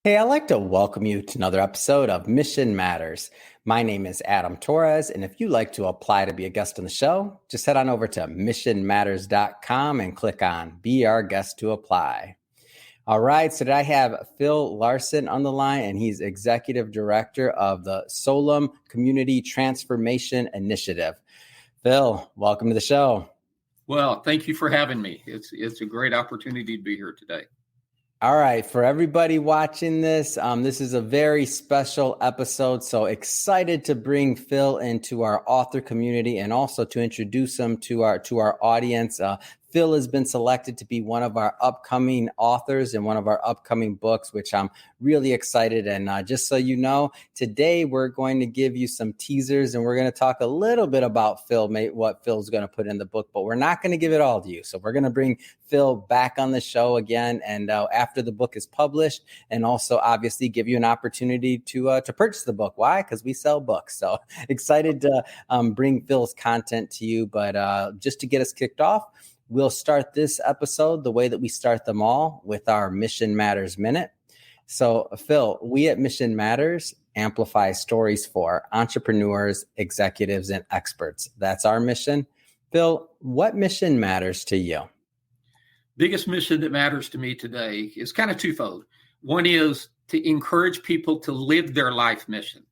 Hey, I'd like to welcome you to another episode of Mission Matters. My name is Adam Torres, and if you'd like to apply to be a guest on the show, just head on over to missionmatters.com and click on Be Our Guest to Apply. All right, so today I have Phil Larson on the line, and he's Executive Director of the Solum Community Transformation Initiative. Phil, welcome to the show. Well, thank you for having me. It's a great opportunity to be here today. All right, for everybody watching this, this is a very special episode. So excited to bring Phil into our author community and also to introduce him to our audience. Phil has been selected to be one of our upcoming authors in one of our upcoming books, which I'm really excited. And just so you know, today we're going to give you some teasers and we're going to talk a little bit about Phil, what Phil's going to put in the book, but we're not going to give it all to you. So we're going to bring Phil back on the show again. And after the book is published, and also obviously give you an opportunity to purchase the book. Why? Because we sell books. So excited to bring Phil's content to you. But just to get us kicked off, we'll start this episode the way that we start them all, with our Mission Matters Minute. So, Phil, we at Mission Matters amplify stories for entrepreneurs, executives, and experts. That's our mission. Phil, what mission matters to you? Biggest mission that matters to me today is kind of twofold. One is to encourage people to live their life mission.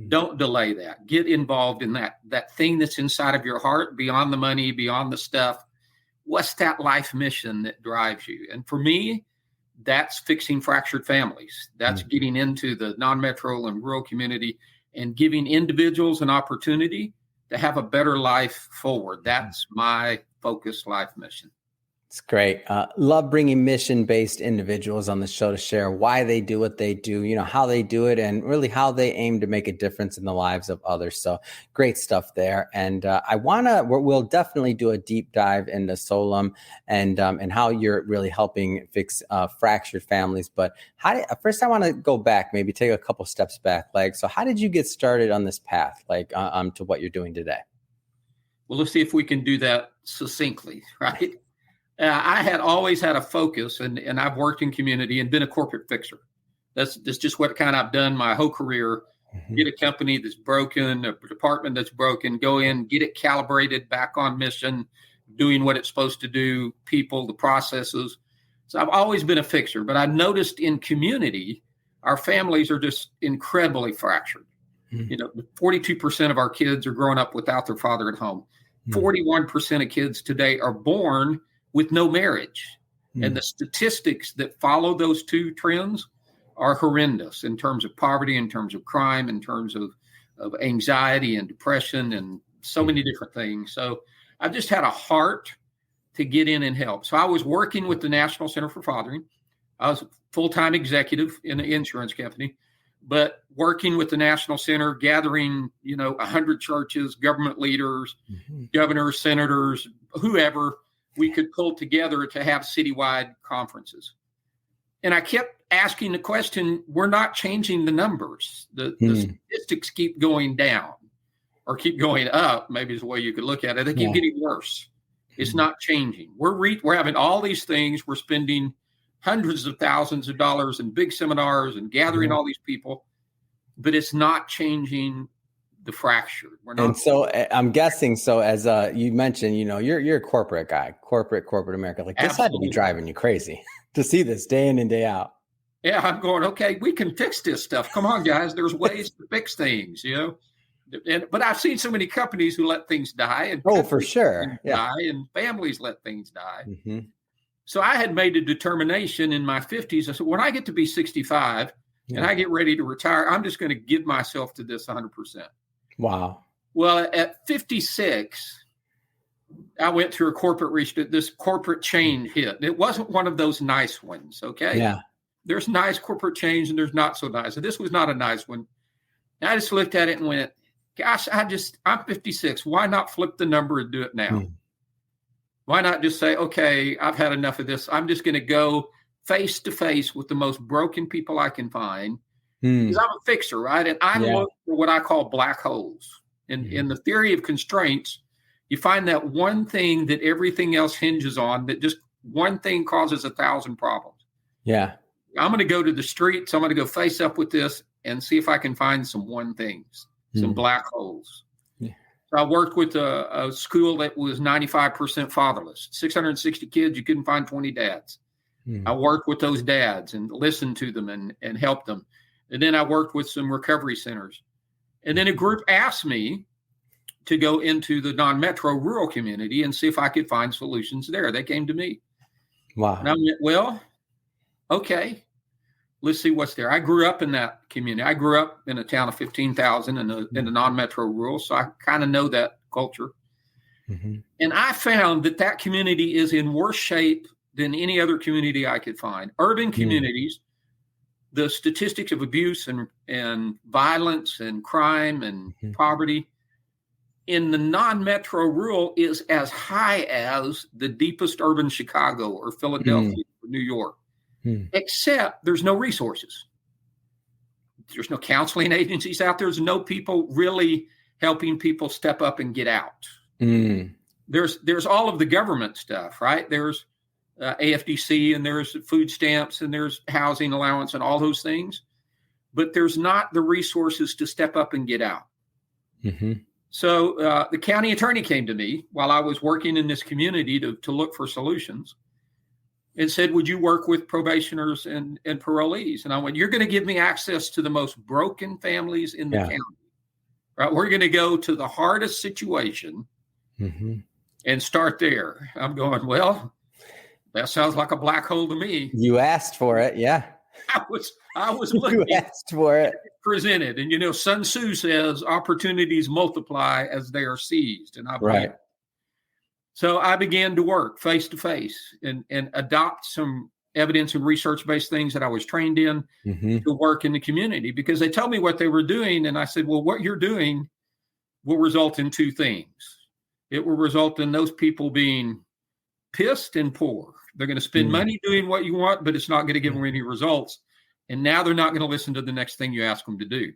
Don't delay that. Get involved in that thing that's inside of your heart, beyond the money, beyond the stuff. What's that life mission that drives you? And for me, that's fixing fractured families. That's getting into the non-metro and rural community and giving individuals an opportunity to have a better life forward. That's my focused life mission. It's great. Love bringing mission-based individuals on the show to share why they do what they do, how they do it, and really how they aim to make a difference in the lives of others. So great stuff there. And we'll definitely do a deep dive into Solum and how you're really helping fix fractured families. But first I want to go back, maybe take a couple steps back. So how did you get started on this path, to what you're doing today? Well, let's see if we can do that succinctly, right? I had always had a focus, and I've worked in community and been a corporate fixer. That's just what kind I've done my whole career. Get a company that's broken, a department that's broken, go in, get it calibrated, back on mission, doing what it's supposed to do, people, the processes. So I've always been a fixer, but I noticed in community, our families are just incredibly fractured. 42% of our kids are growing up without their father at home. 41% of kids today are born with no marriage. And the statistics that follow those two trends are horrendous in terms of poverty, in terms of crime, in terms of anxiety and depression and so many different things. So I just had a heart to get in and help. So I was working with the National Center for Fathering. I was a full-time executive in an insurance company, but working with the National Center, gathering, 100 churches, government leaders, governors, senators, whoever we could pull together to have citywide conferences. And I kept asking the question, we're not changing the numbers. The statistics keep going down or keep going up, maybe is the way you could look at it. They keep getting worse. It's not changing. We're having all these things. We're spending hundreds of thousands of dollars in big seminars and gathering all these people, but it's not changing the fracture. And so I'm guessing, so as you mentioned, you're a corporate guy, corporate America. This had to be driving you crazy to see this day in and day out. Yeah, I'm going, okay, we can fix this stuff. Come on, guys. There's ways to fix things, but I've seen so many companies who let things die. And for sure. Die, and families let things die. So I had made a determination in my 50s. I said, when I get to be 65 and I get ready to retire, I'm just going to give myself to this 100%. Wow. Well, at 56, I went through a corporate this corporate change hit. It wasn't one of those nice ones. Okay. Yeah. There's nice corporate change and there's not so nice. And this was not a nice one. And I just looked at it and went, gosh, I'm 56. Why not flip the number and do it now? Why not just say, okay, I've had enough of this. I'm just going to go face to face with the most broken people I can find. Because I'm a fixer, right? And I look for what I call black holes. In the theory of constraints, you find that one thing that everything else hinges on, that just one thing causes 1,000 problems. Yeah. I'm going to go to the streets. I'm going to go face up with this and see if I can find some things, some black holes. Yeah. So I worked with a school that was 95% fatherless, 660 kids. You couldn't find 20 dads. I worked with those dads and listened to them and helped them. And then I worked with some recovery centers. And then a group asked me to go into the non-metro rural community and see if I could find solutions there. They came to me. Wow. And I went, well, okay, let's see what's there. I grew up in that community. I grew up in a town of 15,000 in the non-metro rural, so I kind of know that culture. And I found that community is in worse shape than any other community I could find. Urban communities, the statistics of abuse and violence and crime and poverty in the non-metro rural is as high as the deepest urban Chicago or Philadelphia or New York, except there's no resources. There's no counseling agencies out there. There's no people really helping people step up and get out. There's all of the government stuff, right? There's AFDC and there's food stamps and there's housing allowance and all those things, but there's not the resources to step up and get out. So the county attorney came to me while I was working in this community to look for solutions and said, would you work with probationers and parolees? And I went, you're going to give me access to the most broken families in the county, right? We're going to go to the hardest situation and start there. I'm going, well, that sounds like a black hole to me. You asked for it. Yeah. I was looking. You asked for it. Presented. And, Sun Tzu says opportunities multiply as they are seized. And So I began to work face to face and adopt some evidence and research-based things that I was trained in to work in the community, because they told me what they were doing. And I said, well, what you're doing will result in two things. It will result in those people being pissed and poor. They're going to spend money doing what you want, but it's not going to give them any results. And now they're not going to listen to the next thing you ask them to do.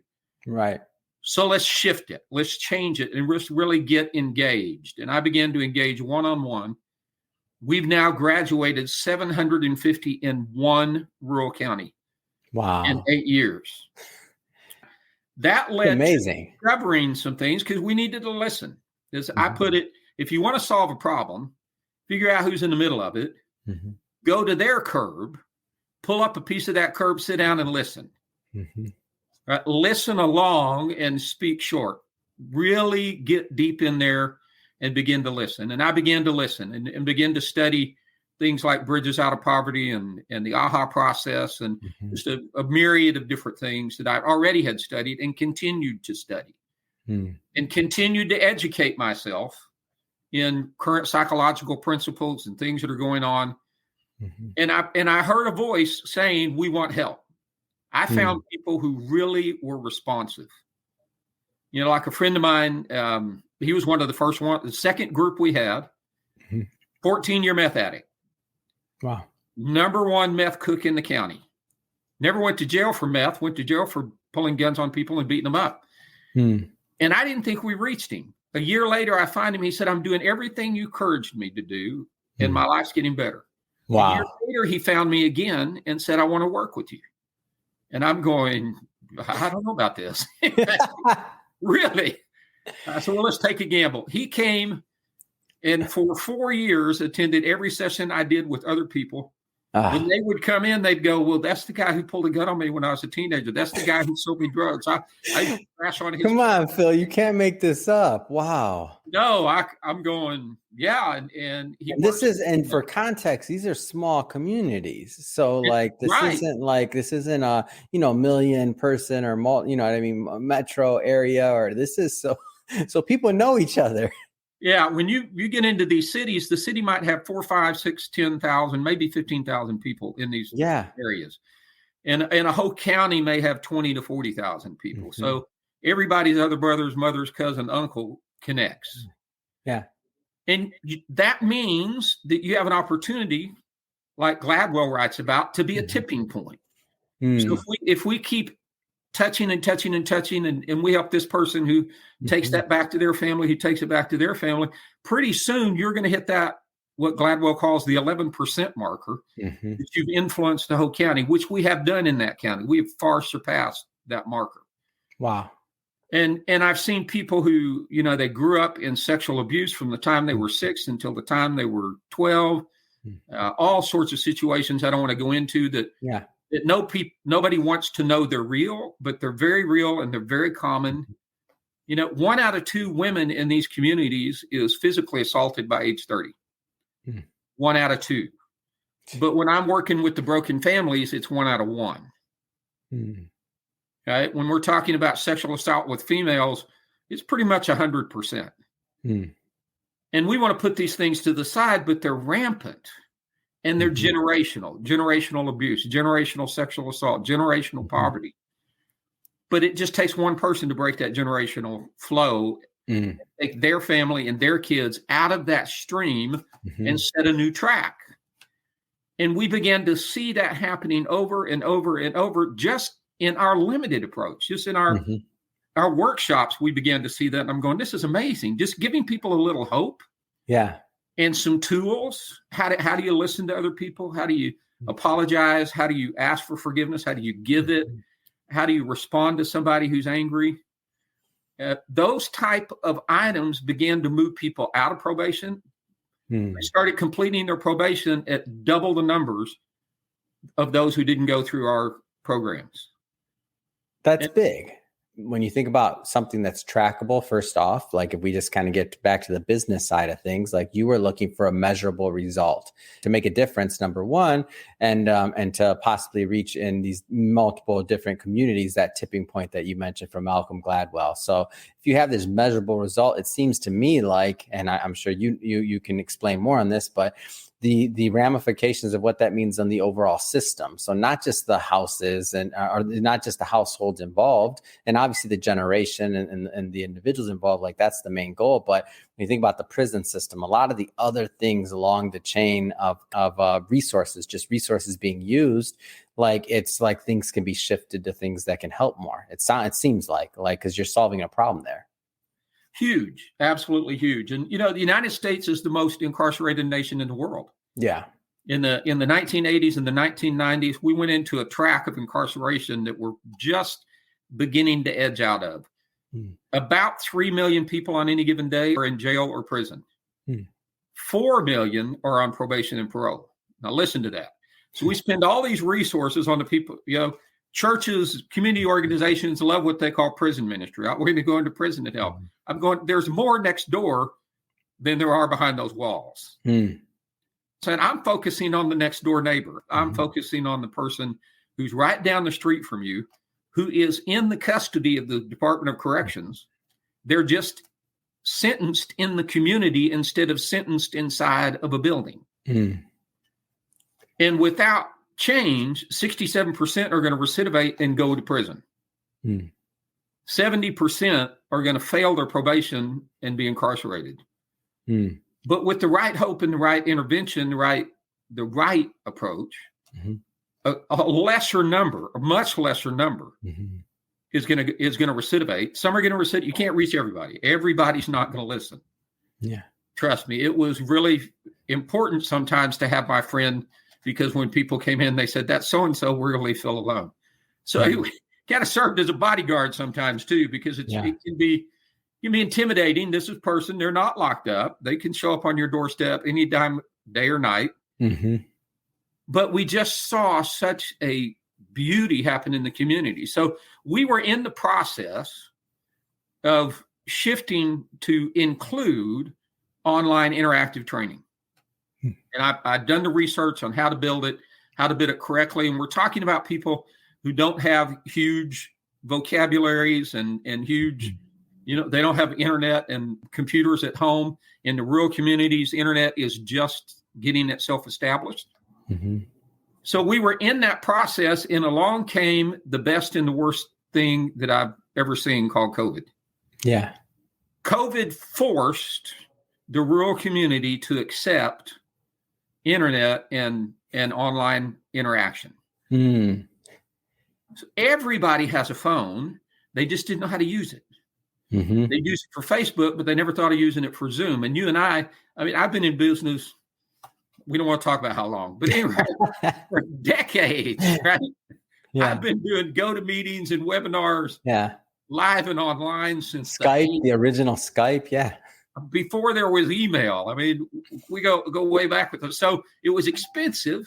Right. So let's shift it. Let's change it and let's really get engaged. And I began to engage one-on-one. We've now graduated 750 in one rural county. Wow. In 8 years. That led to discovering some things because we needed to listen. As I put it, if you want to solve a problem, figure out who's in the middle of it, go to their curb, pull up a piece of that curb, sit down and listen. Right? Listen along and speak short. Really get deep in there and begin to listen. And I began to listen and begin to study things like Bridges Out of Poverty and the AHA process and just a myriad of different things that I already had studied and continued to study and continued to educate myself in current psychological principles and things that are going on. And I heard a voice saying, we want help. I found people who really were responsive. Like a friend of mine, he was one of the first one, the second group we had, 14-year meth addict. Wow. Number one meth cook in the county. Never went to jail for meth, went to jail for pulling guns on people and beating them up. And I didn't think we reached him. A year later, I find him. He said, I'm doing everything you encouraged me to do, and my life's getting better. Wow. A year later, he found me again and said, I want to work with you. And I'm going, I don't know about this. Really? I said, well, let's take a gamble. He came and for 4 years attended every session I did with other people. When they would come in, they'd go, well, that's the guy who pulled a gun on me when I was a teenager. That's the guy who sold me drugs. I crash on his. Come on, Phil. You can't make this up. Wow. No, I'm going, yeah. And and for context, these are small communities. So this isn't a, million person or metro area, or this is so people know each other. Yeah, when you get into these cities, the city might have 4, 5, 6, 10,000, maybe 15,000 people in these areas. And a whole county may have 20 to 40,000 people. So everybody's other brothers, mothers, cousin, uncle connects. Yeah. And that means that you have an opportunity, like Gladwell writes about, to be a tipping point. So if we keep touching and touching and touching, and we help this person who takes that back to their family, who takes it back to their family, pretty soon you're going to hit that what Gladwell calls the 11% marker, that you've influenced the whole county, which we have done in that county. We have far surpassed that marker. Wow. And I've seen people who, they grew up in sexual abuse from the time they were 6 until the time they were 12, all sorts of situations I don't want to go into that nobody wants to know they're real, but they're very real and they're very common. 1 out of 2 women in these communities is physically assaulted by age 30. 1 out of 2. But when I'm working with the broken families, it's 1 out of 1. Right? When we're talking about sexual assault with females, it's pretty much 100%. And we want to put these things to the side, but they're rampant. And they're generational abuse, generational sexual assault, generational poverty. But it just takes one person to break that generational flow, take their family and their kids out of that stream and set a new track. And we began to see that happening over and over and over just in our limited approach, just in our workshops. We began to see that. And I'm going, this is amazing. Just giving people a little hope. Yeah. And some tools. How do you listen to other people? How do you apologize? How do you ask for forgiveness? How do you give it? How do you respond to somebody who's angry? Those type of items began to move people out of probation. They started completing their probation at double the numbers of those who didn't go through our programs. That's big. When you think about something that's trackable, first off, like if we just kind of get back to the business side of things, like you were looking for a measurable result to make a difference, number one, and to possibly reach in these multiple different communities, that tipping point that you mentioned from Malcolm Gladwell. So if you have this measurable result, it seems to me like, and I'm sure you can explain more on this, but the ramifications of what that means on the overall system. So not just the houses or not just the households involved, and obviously the generation and the individuals involved, like that's the main goal. But when you think about the prison system, a lot of the other things along the chain of resources, just resources being used, like it's like things can be shifted to things that can help more. It seems like because you're solving a problem there. Huge, absolutely huge. And, the United States is the most incarcerated nation in the world. Yeah. In the 1980s and the 1990s, we went into a track of incarceration that we're just beginning to edge out of. About 3 million people on any given day are in jail or prison. 4 million are on probation and parole. Now listen to that. So we spend all these resources on the people, churches, community organizations love what they call prison ministry. We're going to go into prison to help. I'm going, there's more next door than there are behind those walls. So I'm focusing on the next door neighbor. I'm focusing on the person who's right down the street from you, who is in the custody of the Department of Corrections. They're just sentenced in the community instead of sentenced inside of a building. And without change, 67% are going to recidivate and go to prison. 70% are going to fail their probation and be incarcerated. But with the right hope and the right intervention, the right approach, a lesser number, a much lesser number, is going to recidivate. Some are going to recidivate. You can't reach everybody. Everybody's not going to listen. Yeah, trust me. It was really important sometimes to have my friend, because when people came in, they said, that so-and-so really feel alone. So he kind of served as a bodyguard sometimes too, because it can be intimidating. This is a person, they're not locked up. They can show up on your doorstep anytime, day or night. But we just saw such a beauty happen in the community. So we were in the process of shifting to include online interactive training. And I've done the research on how to build it correctly. And we're talking about people who don't have huge vocabularies and huge, they don't have internet and computers at home. In the rural communities, internet is just getting itself established. So we were in that process, and along came the best and the worst thing that I've ever seen, called COVID. Yeah. COVID forced the rural community to accept internet and online interaction. So everybody has a phone. They just didn't know how to use it. They used it for Facebook, but they never thought of using it for Zoom. And you and I've been in business we don't want to talk about how long, but anyway, for decades, right? Yeah. I've been doing go-to-meetings and webinars, Yeah. live and online since Skype, the original Skype. Yeah. before there was email. I mean, we go way back with them. So it was expensive,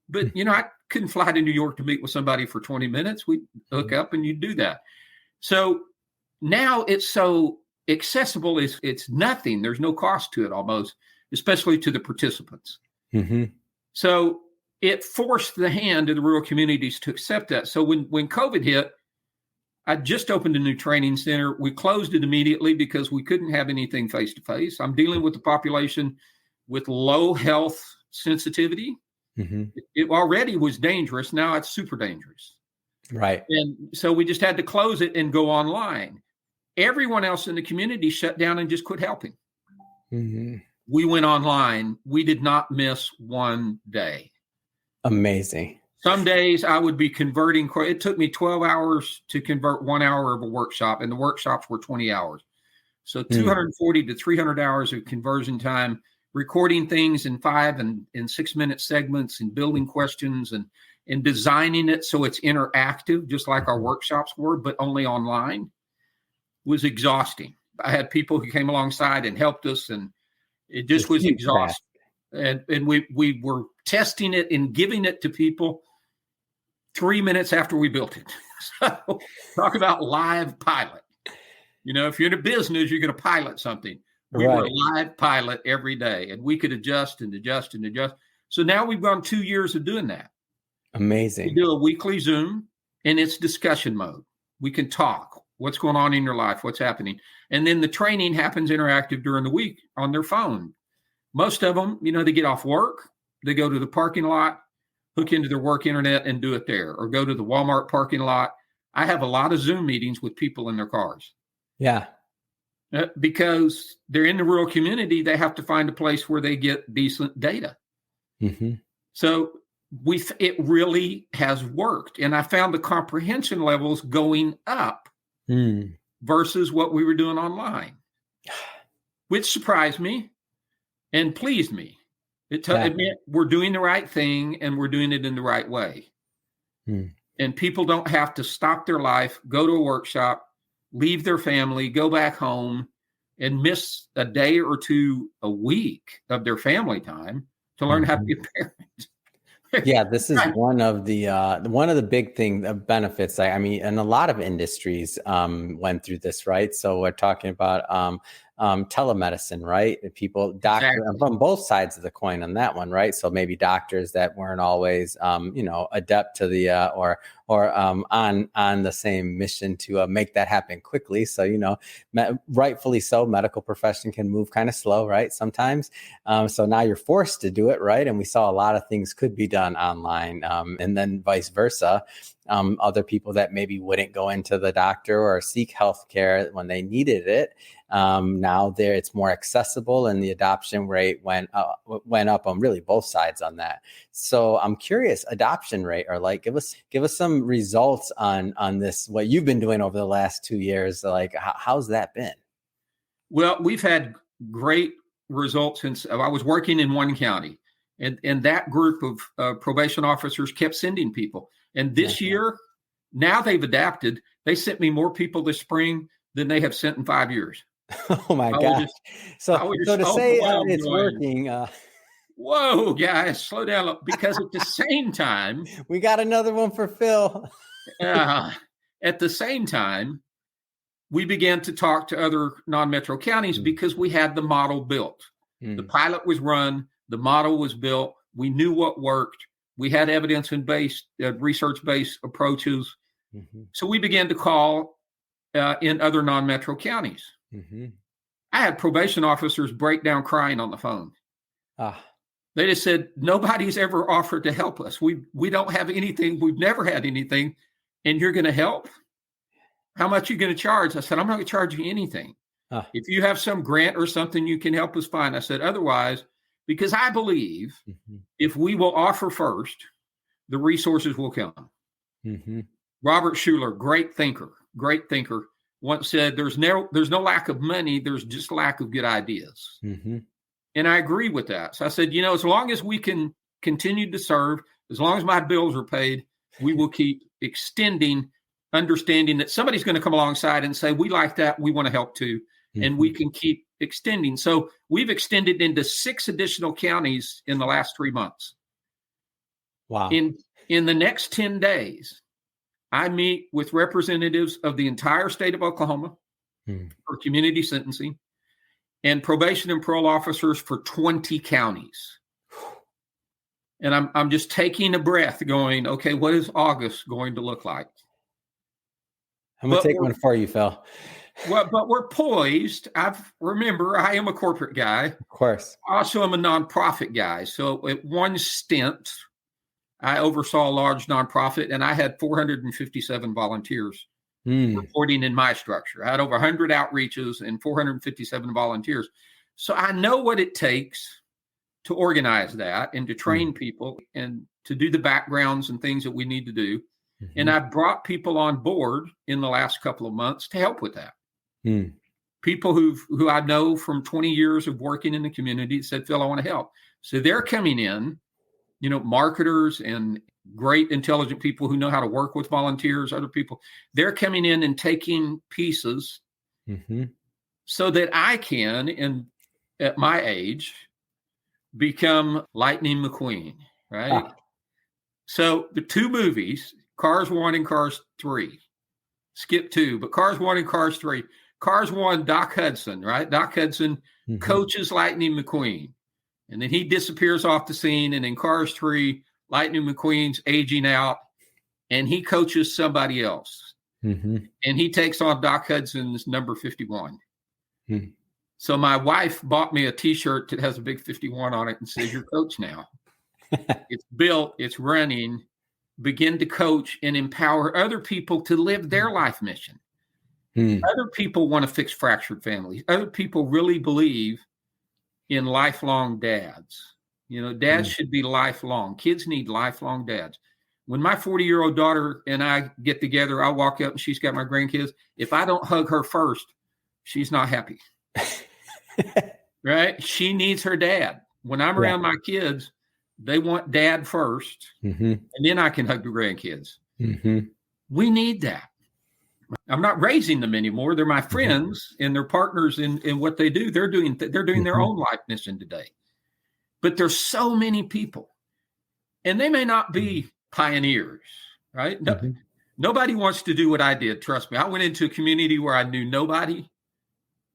but I couldn't fly to New York to meet with somebody for 20 minutes. We hook up and you do that. So now it's so accessible. It's nothing. There's no cost to it almost, especially to the participants. Mm-hmm. So it forced the hand of the rural communities to accept that. So when COVID hit, I just opened a new training center. We closed it immediately because we couldn't have anything face-to-face. I'm dealing with the population with low health sensitivity. Mm-hmm. It already was dangerous. Now it's super dangerous. Right. And so we just had to close it and go online. Everyone else in the community shut down and just quit helping. Mm-hmm. We went online. We did not miss one day. Amazing. Some days I would be converting. It took me 12 hours to convert 1 hour of a workshop, and the workshops were 20 hours. So 240 to 300 hours of conversion time, recording things in 5 and 6 minute segments and building questions and designing it so it's interactive, just like our workshops were, but only online, was exhausting. I had people who came alongside and helped us, and it just was exhausting. And we were testing it and giving it to people 3 minutes after we built it. So talk about live pilot. If you're in a business, you're going to pilot something. We were live pilot every day, and we could adjust and adjust and adjust. So now we've gone 2 years of doing that. Amazing. We do a weekly Zoom, and it's discussion mode. We can talk. What's going on in your life? What's happening? And then the training happens interactive during the week on their phone. Most of them, they get off work, they go to the parking lot, hook into their work internet and do it there, or go to the Walmart parking lot. I have a lot of Zoom meetings with people in their cars. Yeah. Because they're in the rural community, they have to find a place where they get decent data. Mm-hmm. So it really has worked. And I found the comprehension levels going up versus what we were doing online, which surprised me and pleased me. It meant we're doing the right thing and we're doing it in the right way. And people don't have to stop their life, go to a workshop, leave their family, go back home, and miss a day or two a week of their family time to learn how to be a parent. Yeah, this is one of the big benefits. I mean, and a lot of industries went through this, right? So we're talking about telemedicine, right? Doctors from both sides of the coin on that one, right? So maybe doctors that weren't always, adept to the or on the same mission to make that happen quickly. So rightfully so, medical profession can move kind of slow, right? Sometimes. So now you're forced to do it, right? And we saw a lot of things could be done online, and then vice versa. Other people that maybe wouldn't go into the doctor or seek healthcare when they needed it. Now it's more accessible, and the adoption rate went up on really both sides on that. So I'm curious, adoption rate, or give us some results on this, what you've been doing over the last 2 years. How's that been? Well, we've had great results since I was working in one county, and that group of probation officers kept sending people. And this year, now they've adapted. They sent me more people this spring than they have sent in 5 years. Oh my gosh. So to say it's working. Whoa, guys, slow down. Because at the same time, we got another one for Phil. At the same time, we began to talk to other non-metro counties because we had the model built. The pilot was run. The model was built. We knew what worked. We had evidence-based, research-based approaches. So we began to call in other non-metro counties. I had probation officers break down crying on the phone. They just said, nobody's ever offered to help us. We don't have anything. We've never had anything. And you're going to help? How much are you going to charge? I said, I'm not going to charge you anything. If you have some grant or something you can help us find. I said, otherwise, because I believe if we will offer first, the resources will come. Robert Schuller, great thinker, once said, there's no lack of money, there's just lack of good ideas. And I agree with that. So I said, as long as we can continue to serve, as long as my bills are paid, we will keep extending, understanding that somebody's going to come alongside and say, we like that. We want to help too. Mm-hmm. And we can keep extending. So we've extended into 6 additional counties in the last 3 months. Wow. In the next 10 days, I meet with representatives of the entire state of Oklahoma for community sentencing and probation and parole officers for 20 counties. And I'm just taking a breath going, okay, what is August going to look like? I'm going to take one for you, Phil. Well, but we're poised. Remember, I am a corporate guy. Of course. Also, I'm a nonprofit guy. So at one stint, I oversaw a large nonprofit, and I had 457 volunteers reporting in my structure. I had over 100 outreaches and 457 volunteers. So I know what it takes to organize that and to train people and to do the backgrounds and things that we need to do. Mm-hmm. And I brought people on board in the last couple of months to help with that. People who I know from 20 years of working in the community said, Phil, I want to help. So they're coming in, marketers and great intelligent people who know how to work with volunteers, other people. They're coming in and taking pieces so that I can, at my age, become Lightning McQueen, right? Ah. So the 2 movies, Cars 1 and Cars 3, skip 2, but Cars 1 and Cars 3. Cars 1, Doc Hudson, right? Doc Hudson coaches Lightning McQueen, and then he disappears off the scene. And in Cars 3, Lightning McQueen's aging out, and he coaches somebody else. And he takes on Doc Hudson's number 51. So my wife bought me a T-shirt that has a big 51 on it and says, "You're coach now." It's built, it's running. Begin to coach and empower other people to live their life mission. Other people want to fix fractured families. Other people really believe in lifelong dads. Dads should be lifelong. Kids need lifelong dads. When my 40-year-old daughter and I get together, I walk up and she's got my grandkids. If I don't hug her first, she's not happy. Right? She needs her dad. When I'm around my kids, they want dad first, and then I can hug the grandkids. We need that. I'm not raising them anymore. They're my friends and they're partners in what they do. They're doing their own life mission today. But there's so many people, and they may not be pioneers, right? Nobody wants to do what I did. Trust me. I went into a community where I knew nobody,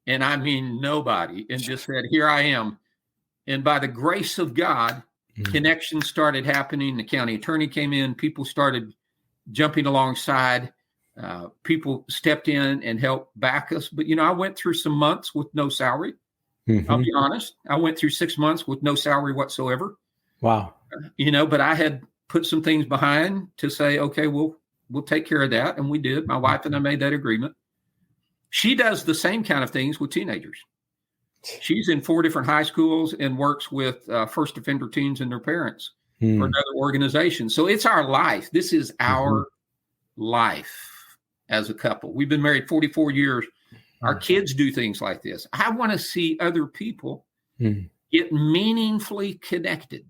and I mean nobody, and just said, here I am. And by the grace of God, connections started happening. The county attorney came in. People started jumping alongside. People stepped in and helped back us. But, I went through some months with no salary. I'll be honest. I went through 6 months with no salary whatsoever. Wow. But I had put some things behind to say, okay, we'll take care of that. And we did. My wife and I made that agreement. She does the same kind of things with teenagers. She's in 4 different high schools and works with first offender teens and their parents for another organization. So it's our life. This is our life as a couple. We've been married 44 years. Our kids do things like this. I want to see other people get meaningfully connected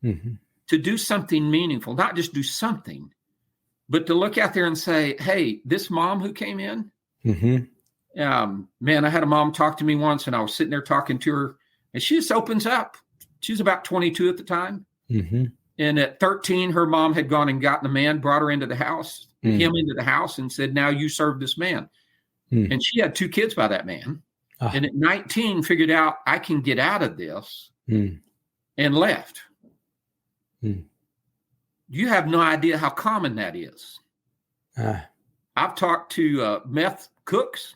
to do something meaningful, not just do something, but to look out there and say, hey, this mom who came in, man, I had a mom talk to me once and I was sitting there talking to her and she just opens up. She was about 22 at the time. And at 13, her mom had gone and gotten a man, brought her into the house, him into the house and said, now you serve this man. And she had 2 kids by that man. And at 19 figured out I can get out of this and left. You have no idea how common that is. I've talked to meth cooks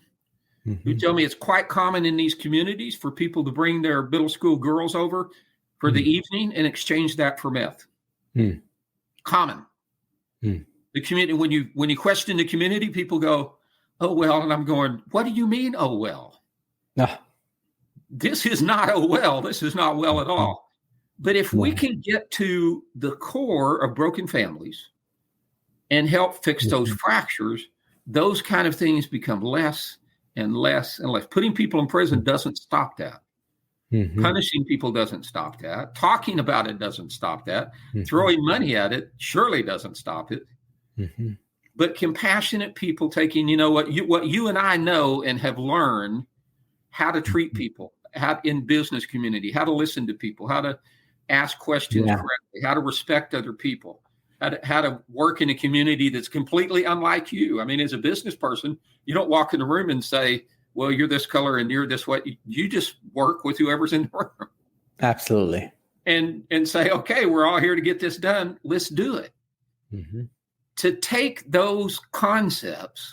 who tell me it's quite common in these communities for people to bring their middle school girls over for the evening and exchange that for meth. Common. The community, when you question the community, people go, oh, well, and I'm going, what do you mean, oh, well? This is not oh, well. This is not well at all. But if we can get to the core of broken families and help fix those fractures, those kind of things become less and less and less. Putting people in prison doesn't stop that. Mm-hmm. Punishing people doesn't stop that. Talking about it doesn't stop that. Mm-hmm. Throwing money at it surely doesn't stop it. Mm-hmm. But compassionate people taking, what you and I know and have learned how to treat people, how in business community, how to listen to people, how to ask questions correctly, how to respect other people, how to work in a community that's completely unlike you. I mean, as a business person, you don't walk in the room and say, well, you're this color and you're this way. You just work with whoever's in the room. Absolutely. And say, okay, we're all here to get this done. Let's do it. Mm-hmm. To take those concepts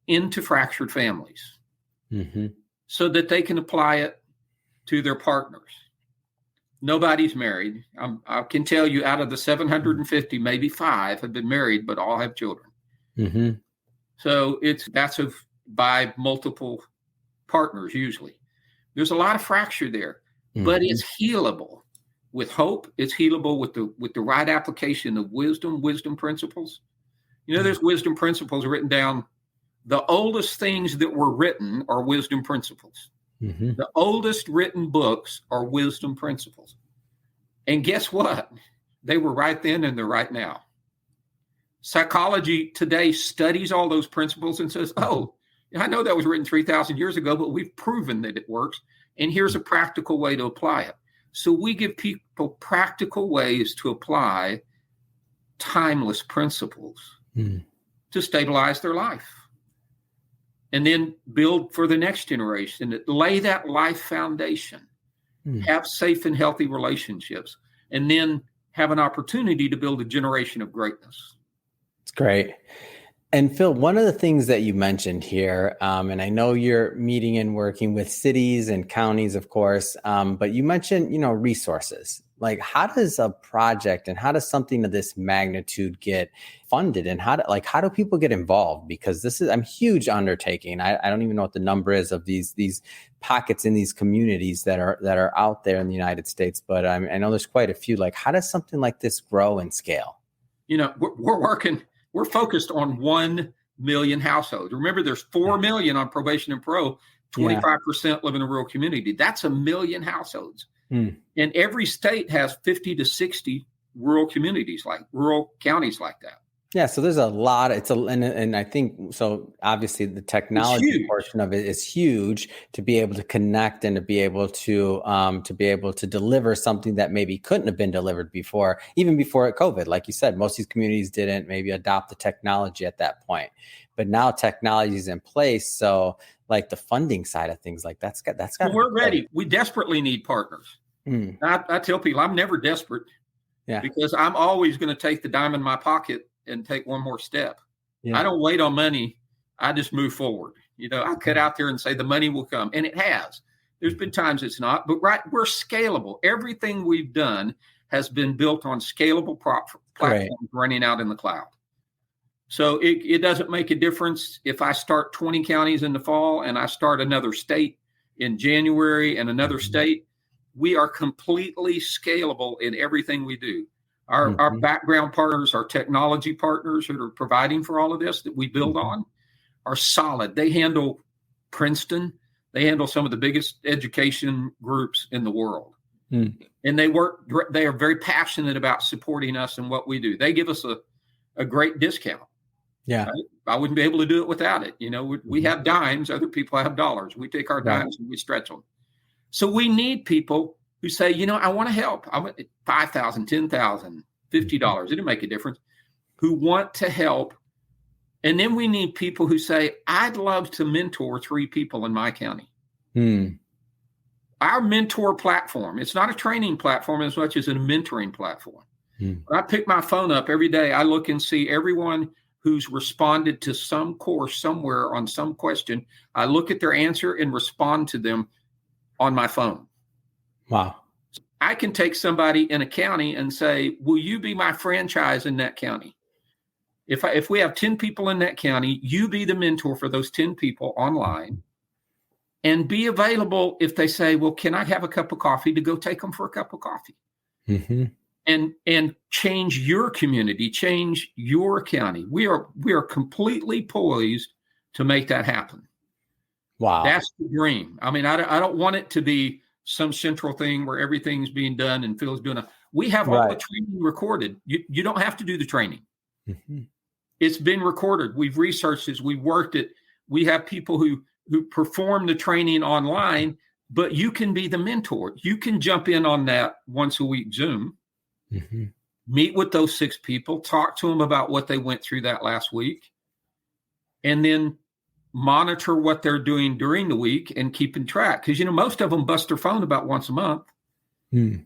into fractured families so that they can apply it to their partners. Nobody's married. I can tell you out of the 750, maybe 5 have been married, but all have children. Mm-hmm. So that's by multiple partners usually. There's a lot of fracture there, but it's healable with hope. It's healable with the right application of wisdom principles. There's wisdom principles written down. The oldest things that were written are wisdom principles. Mm-hmm. The oldest written books are wisdom principles. And guess what? They were right then and they're right now. Psychology today studies all those principles and says, oh, I know that was written 3,000 years ago, but we've proven that it works. And here's a practical way to apply it. So we give people practical ways to apply timeless principles to stabilize their life. And then build for the next generation, lay that life foundation, have safe and healthy relationships, and then have an opportunity to build a generation of greatness. It's great. And Phil, one of the things that you mentioned here, and I know you're meeting and working with cities and counties, of course, but you mentioned, resources. Like, how does a project and how does something of this magnitude get funded, and how do people get involved? Because this is a huge undertaking. I don't even know what the number is of these pockets in these communities that are out there in the United States, but I know there's quite a few. Like, how does something like this grow and scale? We're focused on 1 million households. Remember, there's 4 million on probation and parole. 25% live in a rural community. That's 1 million households. And every state has 50 to 60 rural counties like that. Yeah, so there's a lot. And I think so. Obviously, the technology portion of it is huge to be able to connect and to be able to deliver something that maybe couldn't have been delivered before, even before COVID. Like you said, most of these communities didn't maybe adopt the technology at that point, but now technology is in place. So, like the funding side of things, like that's got. Well, we're ready. We desperately need partners. I tell people I'm never desperate, because I'm always going to take the dime in my pocket and take one more step. I don't wait on money. I just move forward. I cut out there and say the money will come, and it has. There's been times it's not, but we're scalable. Everything we've done has been built on scalable platforms running out in the cloud. So it doesn't make a difference if I start 20 counties in the fall and I start another state in January and another state. We are completely scalable in everything we do. Our background partners, our technology partners that are providing for all of this that we build on are solid. They handle Princeton. They handle some of the biggest education groups in the world. And they are very passionate about supporting us and what we do. They give us a great discount. Yeah. I wouldn't be able to do it without it. We have dimes. Other people have dollars. We take our dimes and we stretch them. So we need people who say, I want to help. I want $5,000, $10,000, $50. It didn't make a difference. Who want to help. And then we need people who say, I'd love to mentor 3 people in my county. Our mentor platform, it's not a training platform as much as a mentoring platform. When I pick my phone up every day, I look and see everyone who's responded to some course somewhere on some question. I look at their answer and respond to them on my phone. Wow. I can take somebody in a county and say, will you be my franchise in that county? If we have 10 people in that county, you be the mentor for those 10 people online and be available if they say, well, can I have a cup of coffee, to go take them for a cup of coffee? And change your community, change your county. We are completely poised to make that happen. Wow. That's the dream. I mean, I don't want it to be some central thing where everything's being done and Phil's doing we have all the training recorded. You don't have to do the training. Mm-hmm. It's been recorded. We've researched this. We've worked it. We have people who perform the training online, but you can be the mentor. You can jump in on that once a week Zoom, mm-hmm. meet with those 6 people, talk to them about what they went through that last week, and then monitor what they're doing during the week and keeping track. Because, most of them bust their phone about once a month. Mm.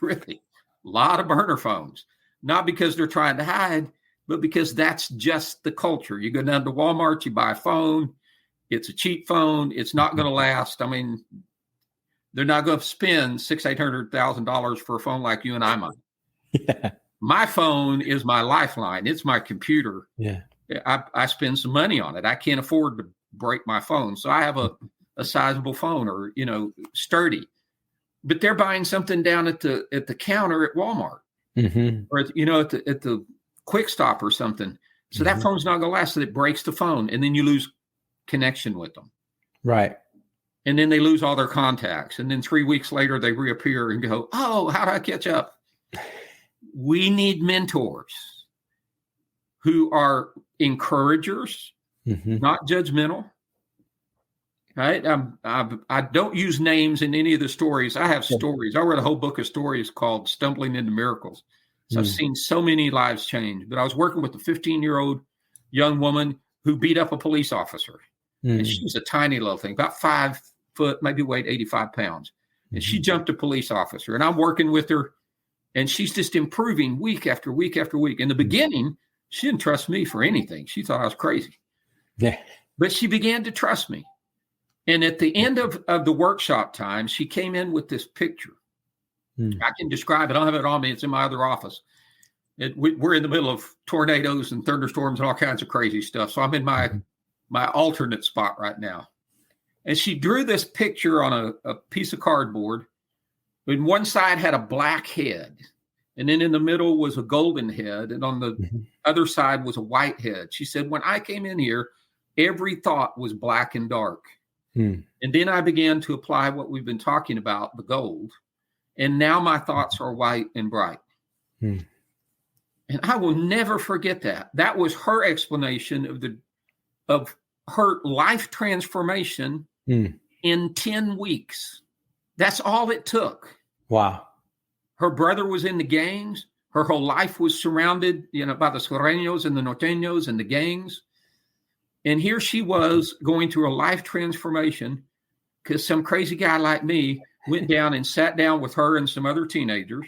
Really. A lot of burner phones. Not because they're trying to hide, but because that's just the culture. You go down to Walmart, you buy a phone. It's a cheap phone. It's not going to last. I mean, they're not going to spend $600,000-$800,000 for a phone like you and I might. Yeah. My phone is my lifeline. It's my computer. Yeah. I spend some money on it. I can't afford to break my phone. So I have a sizable phone or, sturdy. But they're buying something down at the counter at Walmart mm-hmm. or, at the Quick Stop or something. So mm-hmm. that phone's not going to last. So it breaks the phone and then you lose connection with them. Right. And then they lose all their contacts. And then 3 weeks later, they reappear and go, oh, how do I catch up? We need mentors who are encouragers, mm-hmm. not judgmental. Right? I don't use names in any of the stories. I have stories. I read a whole book of stories called Stumbling into Miracles. So I've seen so many lives change. But I was working with a 15-year-old young woman who beat up a police officer. And she was a tiny little thing, about 5 foot, maybe weighed 85 pounds. And she jumped a police officer. And I'm working with her. And she's just improving week after week after week. In the beginning, she didn't trust me for anything. She thought I was crazy. Yeah. But she began to trust me. And at the end of the workshop time, she came in with this picture. I can describe it. I don't have it on me. It's in my other office. We're in the middle of tornadoes and thunderstorms and all kinds of crazy stuff. So I'm in my alternate spot right now. And she drew this picture on a piece of cardboard. And one side had a black head. And then in the middle was a golden head. And on the other side was a white head. She said, when I came in here, every thought was black and dark. And then I began to apply what we've been talking about, the gold. And now my thoughts are white and bright. And I will never forget that. That was her explanation of her life transformation in 10 weeks. That's all it took. Wow. Her brother was in the gangs. Her whole life was surrounded, by the Sureños and the Norteños and the gangs. And here she was going through a life transformation because some crazy guy like me went down and sat down with her and some other teenagers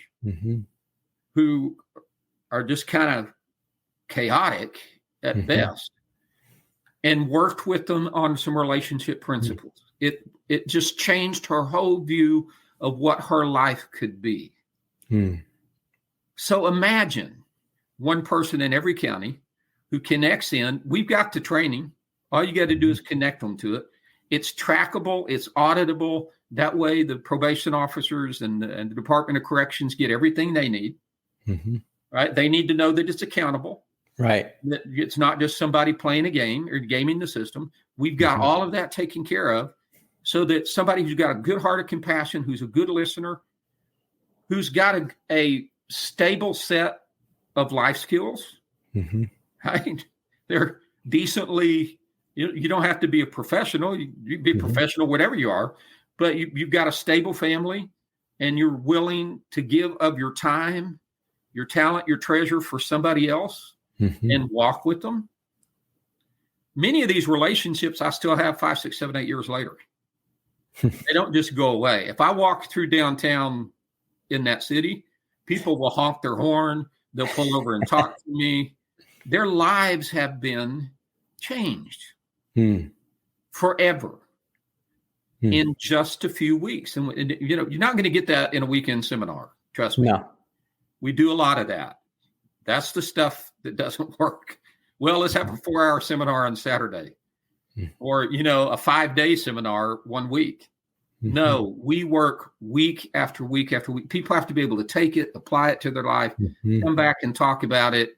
who are just kind of chaotic at best and worked with them on some relationship principles. It just changed her whole view of what her life could be. So imagine one person in every county who connects in. We've got the training. All you got to do is connect them to it. It's trackable. It's auditable. That way the probation officers and the Department of Corrections get everything they need. Right? They need to know that it's accountable. Right. That it's not just somebody playing a game or gaming the system. We've got all of that taken care of so that somebody who's got a good heart of compassion, who's a good listener, who's got a stable set of life skills, right? They're decently, you don't have to be a professional. You can be a professional, whatever you are, but you've got a stable family and you're willing to give of your time, your talent, your treasure for somebody else and walk with them. Many of these relationships I still have 5, 6, 7, 8 years later. They don't just go away. If I walk through downtown in that city, people will honk their horn. They'll pull over and talk to me. Their lives have been changed forever in just a few weeks. And you're not going to get that in a weekend seminar. Trust me. No. We do a lot of that. That's the stuff that doesn't work. Well, let's have a 4-hour seminar on Saturday or, a 5-day seminar one week. No, we work week after week after week. People have to be able to take it, apply it to their life, come back and talk about it.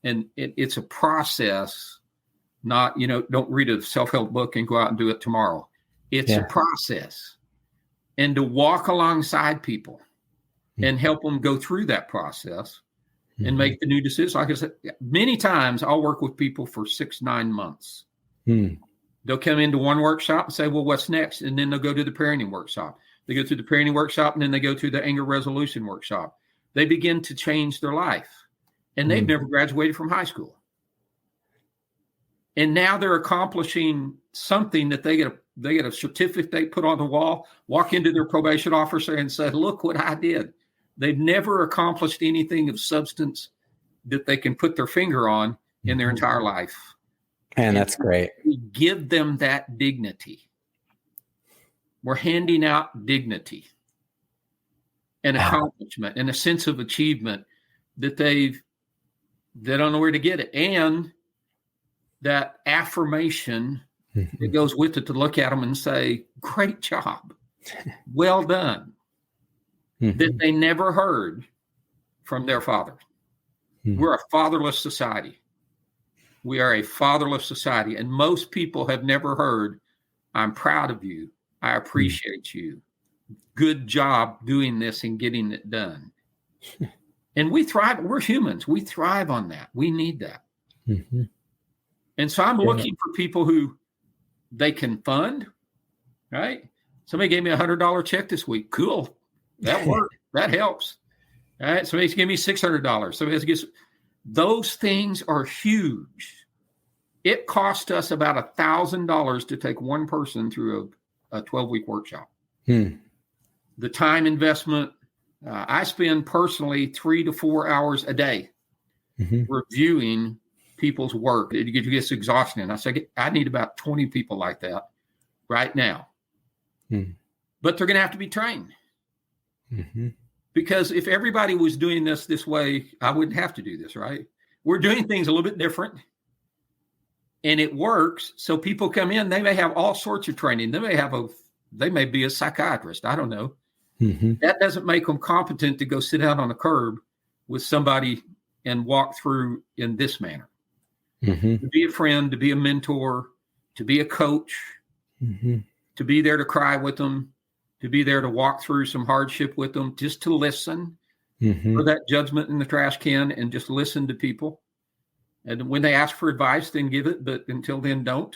And it's a process, not, don't read a self-help book and go out and do it tomorrow. It's a process. and to walk alongside people and help them go through that process and make the new decisions. Like I said, many times I'll work with people for 6-9 months. They'll come into one workshop and say, well, what's next? And then they'll go to the parenting workshop. They go through the parenting workshop, and then they go through the anger resolution workshop. They begin to change their life, and they've never graduated from high school. And now they're accomplishing something that they get a certificate they put on the wall, walk into their probation officer and say, look what I did. They've never accomplished anything of substance that they can put their finger on in their entire life. And that's great. We give them that dignity. We're handing out dignity and accomplishment and a sense of achievement that they don't know where to get it. And that affirmation that goes with it to look at them and say, great job, well done, that they never heard from their father. We're a fatherless society. We are a fatherless society. And most people have never heard, I'm proud of you. I appreciate you. Good job doing this and getting it done. And we thrive. We're humans. We thrive on that. We need that. And so I'm looking for people who they can fund, right? Somebody gave me a $100 check this week. Cool. That worked. That helps. All right. Somebody's giving me $600. Somebody gets, those things are huge. It cost us about $1,000 to take one person through a 12-week workshop. The time investment, I spend personally 3 to 4 hours a day reviewing people's work. It gets exhausting. And I say, I need about 20 people like that right now. But they're going to have to be trained. Because if everybody was doing this way, I wouldn't have to do this, right? We're doing things a little bit different. And it works. So people come in, they may have all sorts of training. They may be a psychiatrist. I don't know. That doesn't make them competent to go sit out on a curb with somebody and walk through in this manner. To be a friend, to be a mentor, to be a coach, to be there to cry with them, to be there to walk through some hardship with them, just to listen, throw that judgment in the trash can and just listen to people. And when they ask for advice, then give it, but until then, don't.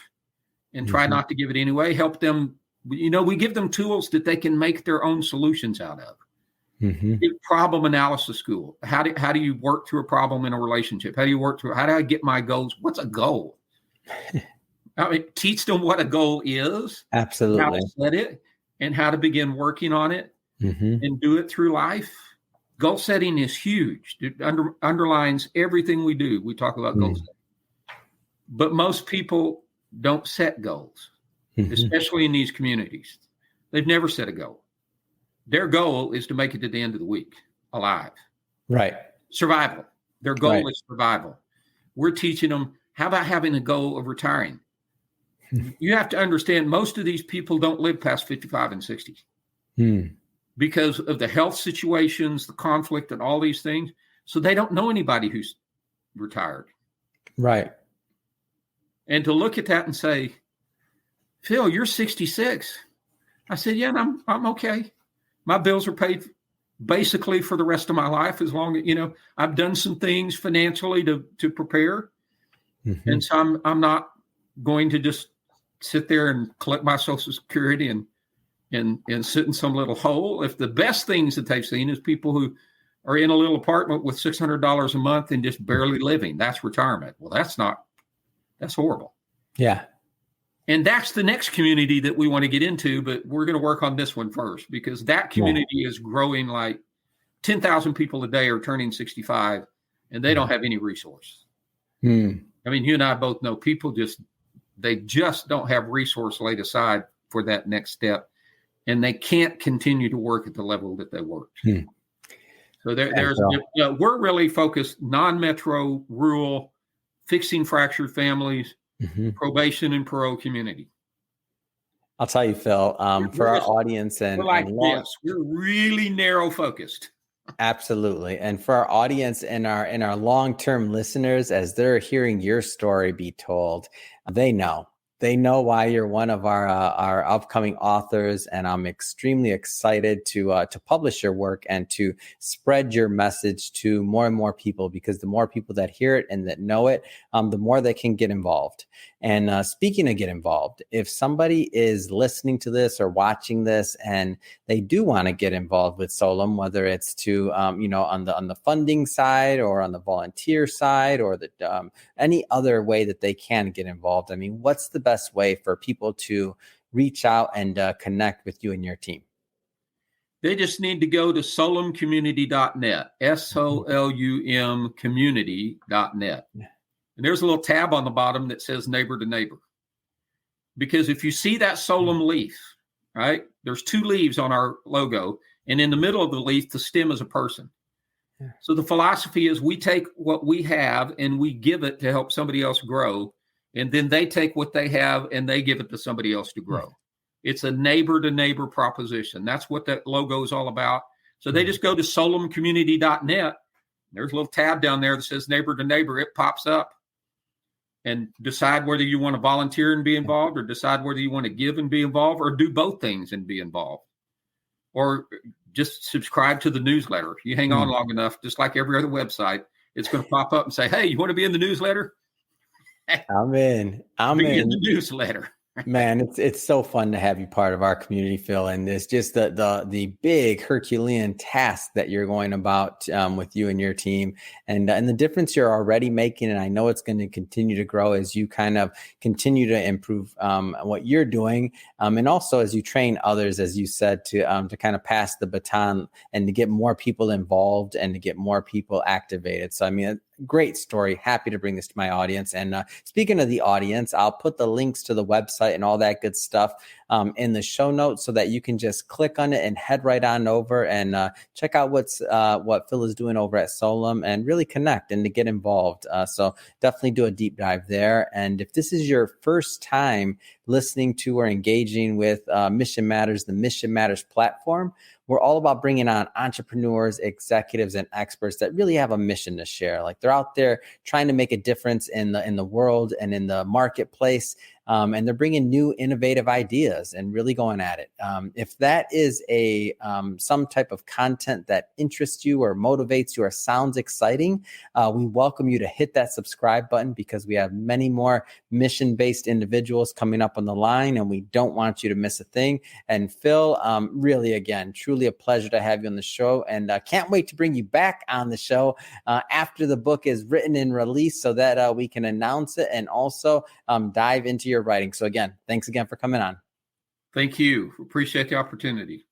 And try not to give it anyway. Help them. We give them tools that they can make their own solutions out of. Problem analysis school. How do you work through a problem in a relationship? How do I get my goals? What's a goal? I mean, teach them what a goal is. Absolutely. How to set it and how to begin working on it and do it through life. Goal setting is huge. It underlines everything we do. We talk about goal setting. But most people don't set goals, especially in these communities. They've never set a goal. Their goal is to make it to the end of the week alive. Right. Survival. Their goal is survival. We're teaching them, how about having a goal of retiring? You have to understand, most of these people don't live past 55 and 60 because of the health situations, the conflict, and all these things. So they don't know anybody who's retired. Right. And to look at that and say, Phil, you're 66. I said, yeah, and I'm okay. My bills are paid basically for the rest of my life, as long as, I've done some things financially to prepare. And so I'm not going to just sit there and collect my Social Security and sit in some little hole. If the best things that they've seen is people who are in a little apartment with $600 a month and just barely living, that's retirement. Well, that's horrible. Yeah. And that's the next community that we want to get into, but we're going to work on this one first, because that community is growing. Like 10,000 people a day are turning 65 and they don't have any resource. I mean, you and I both know people they just don't have resource laid aside for that next step, and they can't continue to work at the level that they worked. So we're really focused non-metro, rural, fixing fractured families, probation and parole community. I'll tell you, Phil, for our audience we're really narrow focused. Absolutely. And for our audience and our long-term listeners, as they're hearing your story be told, they know They know why you're one of our upcoming authors, and I'm extremely excited to publish your work and to spread your message to more and more people, because the more people that hear it and that know it, the more they can get involved. And speaking of get involved, if somebody is listening to this or watching this and they do want to get involved with Solum, whether it's to on the funding side or on the volunteer side or the any other way that they can get involved, I mean, what's the best way for people to reach out and connect with you and your team? They just need to go to solumcommunity.net, SOLUM community.net. And there's a little tab on the bottom that says neighbor to neighbor. Because if you see that Solum leaf, right, there's 2 leaves on our logo. And in the middle of the leaf, the stem is a person. Yeah. So the philosophy is we take what we have and we give it to help somebody else grow. And then they take what they have and they give it to somebody else to grow. It's a neighbor to neighbor proposition. That's what that logo is all about. So they just go to solumcommunity.net. There's a little tab down there that says neighbor to neighbor. It pops up, and decide whether you want to volunteer and be involved, or decide whether you want to give and be involved, or do both things and be involved, or just subscribe to the newsletter. You hang on long enough, just like every other website, it's going to pop up and say, hey, you want to be in the newsletter? I'm in. Be in the newsletter. Man, it's so fun to have you part of our community, Phil, and it's just the big Herculean task that you're going about with you and your team, and the difference you're already making, and I know it's going to continue to grow as you kind of continue to improve what you're doing, and also as you train others, as you said, to kind of pass the baton and to get more people involved and to get more people activated. So I mean, great story. Happy to bring this to my audience. And speaking of the audience, I'll put the links to the website and all that good stuff in the show notes so that you can just click on it and head right on over and check out what Phil is doing over at Solum and really connect and to get involved. So definitely do a deep dive there. And if this is your first time listening to or engaging with Mission Matters, the Mission Matters platform, we're all about bringing on entrepreneurs, executives, and experts that really have a mission to share. Like they're out there trying to make a difference in the world and in the marketplace. And they're bringing new innovative ideas and really going at it. If that is some type of content that interests you or motivates you or sounds exciting, we welcome you to hit that subscribe button, because we have many more mission-based individuals coming up on the line, and we don't want you to miss a thing. And Phil, really, again, truly a pleasure to have you on the show, and can't wait to bring you back on the show after the book is written and released, so that we can announce it and also dive into your writing. So again, thanks again for coming on. Thank you. Appreciate the opportunity.